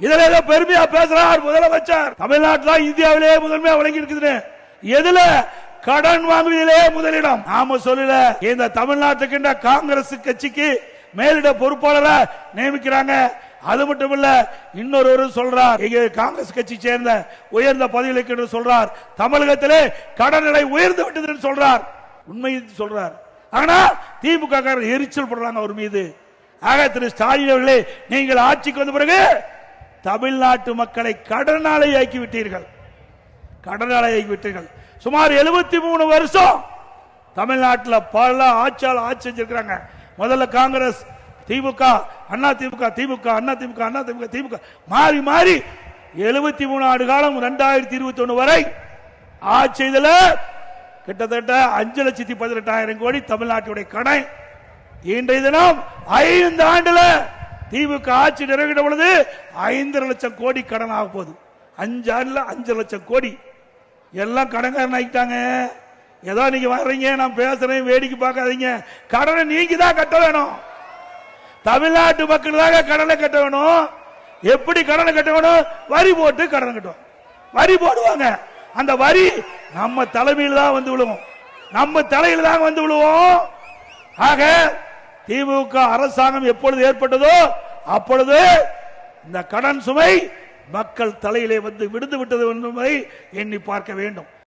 இதுல ஏதோ பெருமையா பேசுறார் முதலமைச்சர். தமிழ்நாட்டில் இந்தியாவிலேயே முதன்மையா வழங்கி இருக்குது. எதுல? கடன் வாங்குவதிலே முதலிடம். நாம சொல்லல. இந்த தமிழ்நாட்டுக்கு காங்கிரஸ் கட்சிக்கு மேலிட பொறுப்பாளரை நியமிக்கிறாங்க. அது மட்டும் இல்ல, இன்னொரு சொல்றார், காங்கிரஸ் கட்சி சேர்ந்த உயர்ந்த பதவிகளுக்கு சொல்றார், தமிழகத்திலே கடன் நிலை உயர்ந்து விட்டது சொல்றார். உண்மை சொல்றார். ஆனா திமுக எரிச்சல் படுறாங்க அவர் மீது. ஆக திரு ஸ்டாலின் அவர்களே, நீங்கள் ஆட்சிக்கு வந்த பிறகு தமிழ்நாட்டு மக்களை கடனாளி ஆக்கி விட்டீர்கள். கடனாளி ஆக்கி விட்டீர்கள். சுமார் 73 வருஷம் தமிழ்நாட்டில் பல ஆட்சியாளர் ஆட்சி செஞ்சிருக்கிறாங்க. முதல்ல காங்கிரஸ், திமுக, அண்ணா திமுக, திமுக, அண்ணா திமுக, அண்ணா திமுக, திமுக மாறி மாறி 73 ஆண்டு காலம் 2021 வரை ஆட்சி செய்தல கிட்டத்தட்ட 5,18,000 கோடி தமிழ்நாட்டுடைய கடன். இன்றைய தினம் 5 ஆண்டுல திமுக ஆட்சி நிறைவேற்ற பொழுது 5,5 லட்சம் கோடி கடன் ஆக போகுது. 5 ஆண்டுல 5 லட்சம் கோடி. எல்லாம் கடன்காரன் ஆகிட்டாங்க. ஏதோ நீங்க வர்றீங்க, நான் பேசுறேன், வேடிக்கை பார்க்காதீங்க. கடனை நீங்க தான் கட்ட வேணும். தமிழ்நாட்டு மக்கள் தான் கடனை கட்ட வேணும். எப்படி கடனை கட்ட வேணும்? வரி போட்டு கடனை கட்டுவோம். வரி போடுவாங்க. அந்த வரி நம்ம தலைமையில் தான் வந்து விழுவோம். நம்ம தலையில் தான் வந்து விழுவோம். ஆக திமுக அரசாங்கம் எப்பொழுது ஏற்பட்டதோ அப்பொழுது இந்த கடன் சுமை மக்கள் தலையிலே வந்து விடுந்து விட்டது என்பதை எண்ணி பார்க்க வேண்டும்.